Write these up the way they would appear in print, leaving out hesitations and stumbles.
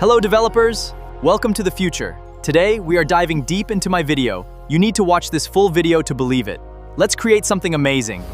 Hello developers! Welcome to the future. Today, we are diving deep into my video. You need to watch this full video to believe it. Let's create something amazing.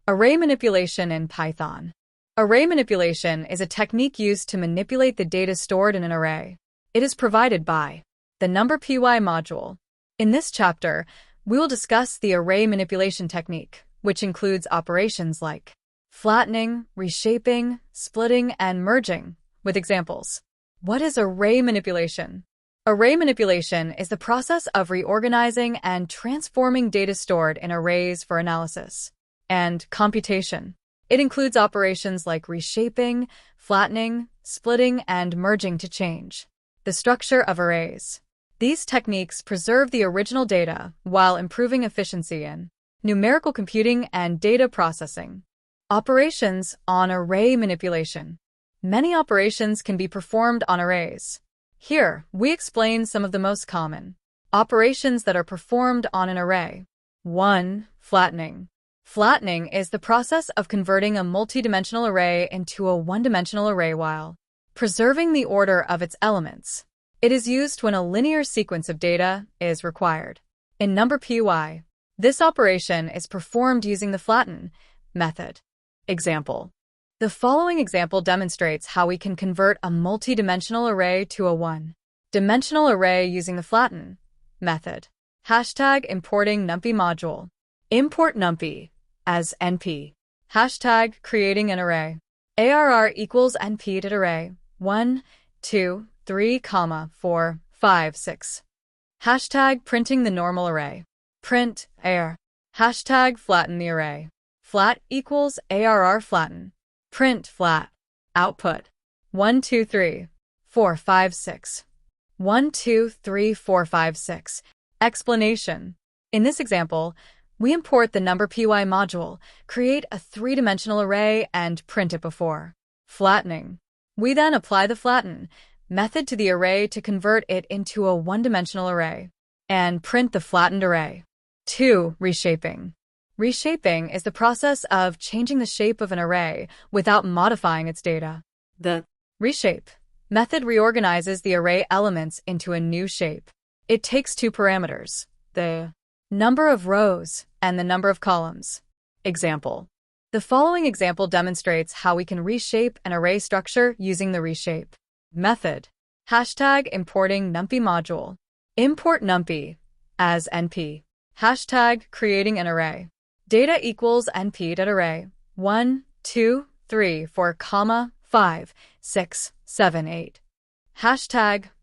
Array manipulation in Python. Array manipulation is a technique used to manipulate the data stored in an array. It is provided by the NumPy module. In this chapter, we will discuss the array manipulation technique, which includes operations like flattening, reshaping, splitting, and merging, with examples. What is array manipulation? Array manipulation is the process of reorganizing and transforming data stored in arrays for analysis and computation. It includes operations like reshaping, flattening, splitting, and merging to change the structure of arrays. These techniques preserve the original data while improving efficiency in numerical computing and data processing. Operations on array manipulation. Many operations can be performed on arrays. Here, we explain some of the most common operations that are performed on an array. 1. Flattening. Flattening is the process of converting a multidimensional array into a one-dimensional array while preserving the order of its elements. It is used when a linear sequence of data is required. In NumPy, this operation is performed using the flatten method. Example. The following example demonstrates how we can convert a multi-dimensional array to a one-dimensional array using the flatten method. Importing NumPy module. Import NumPy as np. Creating an array. ARR equals np.array 1, 2, 3, 4, 5, 6. Printing the normal array. Print AR. Flatten the array. Flat equals ARR flatten. Print flat. Output 1, 2, 3, 4, 5, 6. 1, 2, 3, 4, 5, 6. Explanation. In this example, we import the NumPy module, create a three-dimensional array, and print it before flattening. We then apply the flatten method to the array to convert it into a one-dimensional array and print the flattened array. 2. Reshaping. Reshaping is the process of changing the shape of an array without modifying its data. The reshape method reorganizes the array elements into a new shape. It takes two parameters, the number of rows and the number of columns. Example. The following example demonstrates how we can reshape an array structure using the reshape method. Importing NumPy module. Import NumPy as np. Creating an array. Data equals np.array 1, 2, 3, 4, 5, 6, 7, 8.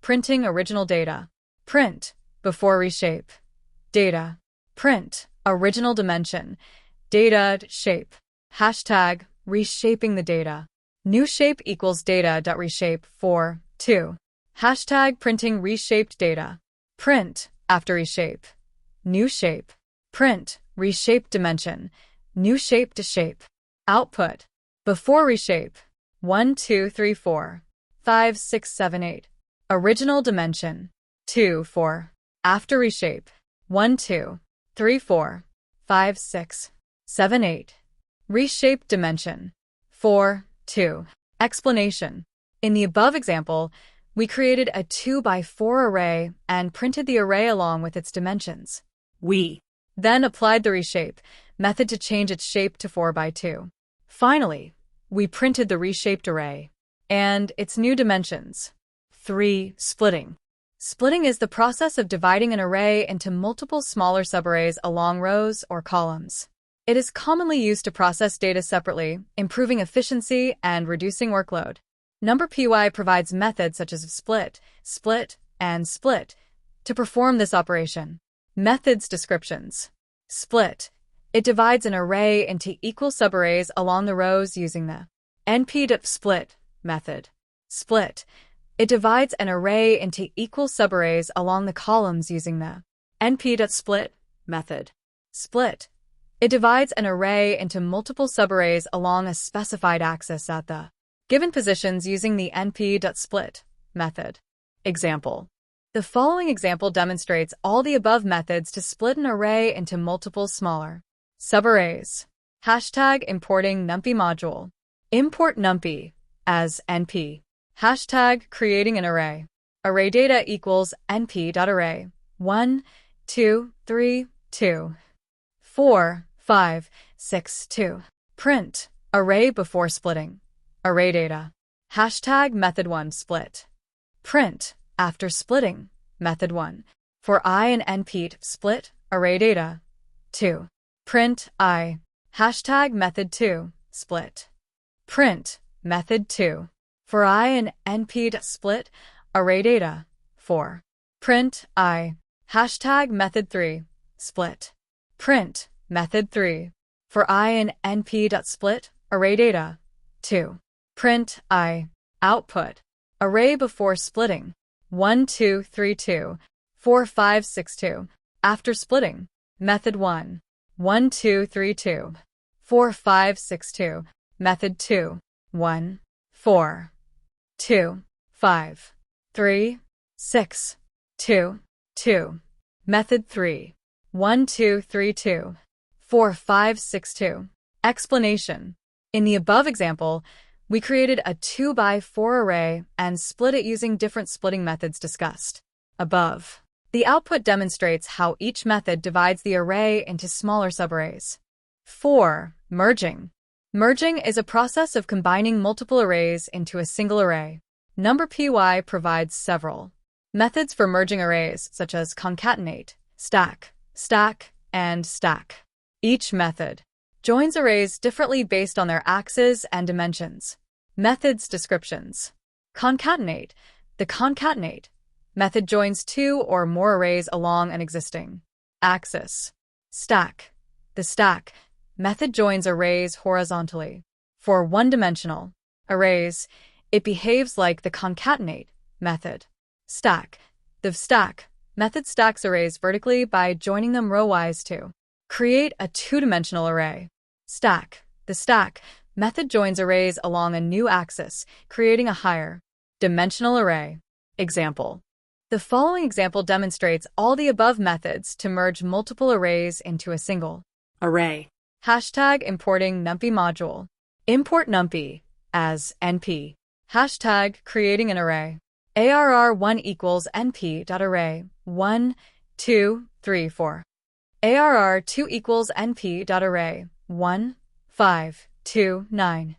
Printing original data. Print before reshape. Data. Print original dimension. Data shape. Reshaping the data. New shape equals data.reshape 4, 2. Printing reshaped data. Print after reshape. New shape. Print reshaped dimension. New shape to shape. Output. Before reshape. 1, 2, 3, 4, 5, 6, 7, 8. Original dimension. 2, 4. After reshape. 1, 2, 3, 4, 5, 6, 7, 8. Reshaped dimension. 4, 2. Explanation. In the above example, we created a 2x4 array and printed the array along with its dimensions. We then applied the reshape method to change its shape to 4x2. Finally, we printed the reshaped array and its new dimensions. 3. Splitting. Splitting is the process of dividing an array into multiple smaller subarrays along rows or columns. It is commonly used to process data separately, improving efficiency and reducing workload. NumPy provides methods such as split, split, and split to perform this operation. Methods descriptions. Split. It divides an array into equal subarrays along the rows using the np.split method. Split. It divides an array into equal subarrays along the columns using the np.split method. Split. It divides an array into multiple subarrays along a specified axis at the given positions using the np.split method. Example. The following example demonstrates all the above methods to split an array into multiple smaller subarrays. Importing NumPy module. Import NumPy as np. Hashtag creating an array. Array data equals np.array. 1, 2, 3, 2, 4, 5, 6, 2. Print array before splitting. Array data. Hashtag method 1 split. Print after splitting. Method 1. For I and np split array data. 2. Print I. Hashtag method 2 split. Print method 2. For I and np split array data. 4. Print I. Hashtag method 3 split. Print method 3. For I and np split array data. 2. Print I. Output array before splitting. 1, 2, 3, 2, 4, 5, 6, 2. After splitting. Method 1. 1, 2, 3, 2, 4, 5, 6, 2. Method 2. 1, 4, 2, 5, 3, 6, 2, 2. Method 3. 1, 2, 3, 2, 4, 5, 6, 2. Explanation. In the above example, we created a 2 by 4 array and split it using different splitting methods discussed above. The output demonstrates how each method divides the array into smaller subarrays. 4. Merging. Merging is a process of combining multiple arrays into a single array. NumPy provides several methods for merging arrays, such as concatenate, stack, and stack. Each method joins arrays differently based on their axes and dimensions. Methods descriptions. Concatenate. The concatenate method joins 2 or more arrays along an existing axis. Stack. The stack method joins arrays horizontally. For one-dimensional arrays, it behaves like the concatenate method. Stack. The stack method stacks arrays vertically by joining them row-wise to create a two-dimensional array. Stack. The stack method joins arrays along a new axis, creating a higher dimensional array. Example. The following example demonstrates all the above methods to merge multiple arrays into a single array. Hashtag importing NumPy module. Import NumPy as np. Hashtag creating an array. ARR1 equals np.array. 1, 2, 3, 4. ARR2 equals np.array. 1, 5, 2, 9.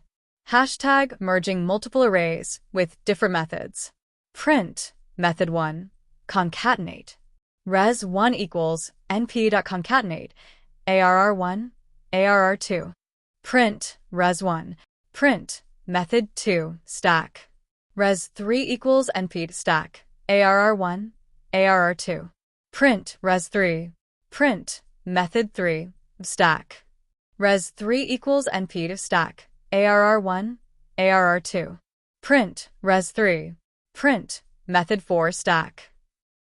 Hashtag merging multiple arrays with different methods. Print. Method 1. Concatenate. res1 equals np.concatenate. ARR1, ARR2. Print. res1. Print. Method 2. Stack. res3 equals np.stack. ARR1, ARR2. Print. res3. Print. Method 3. Stack. res3 equals np.stack. ARR1, ARR2. Print. res3. Print. Method 4 stack.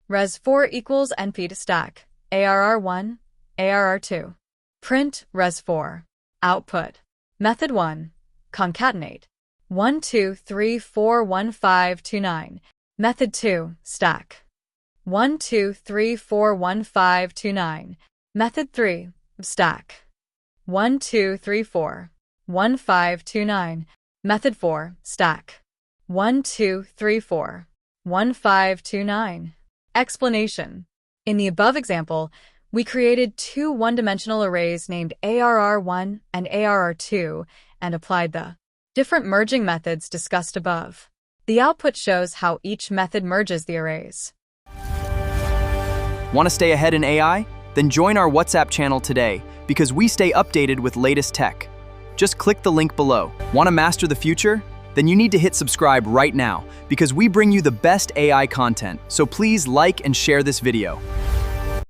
res4 equals np.stack. ARR1, ARR2. Print. res4. Output. Method 1. Concatenate. 1, 2, 3, 4, 1, 5, 2, 9. Method 2. Stack. 1, 2, 3, 4, 1, 5, 2, 9. Method 3. Stack. 1, 2, 3, 4. 1, 5, 2, 9. Method 4. Stack. 1, 2, 3, 4. 1, 5, 2, 9. Explanation. In the above example, we created two one-dimensional arrays named ARR1 and ARR2 and applied the different merging methods discussed above. The output shows how each method merges the arrays. Want to stay ahead in AI? Then join our WhatsApp channel today because we stay updated with latest tech. Just click the link below. Want to master the future? Then you need to hit subscribe right now because we bring you the best AI content, so please like and share this video.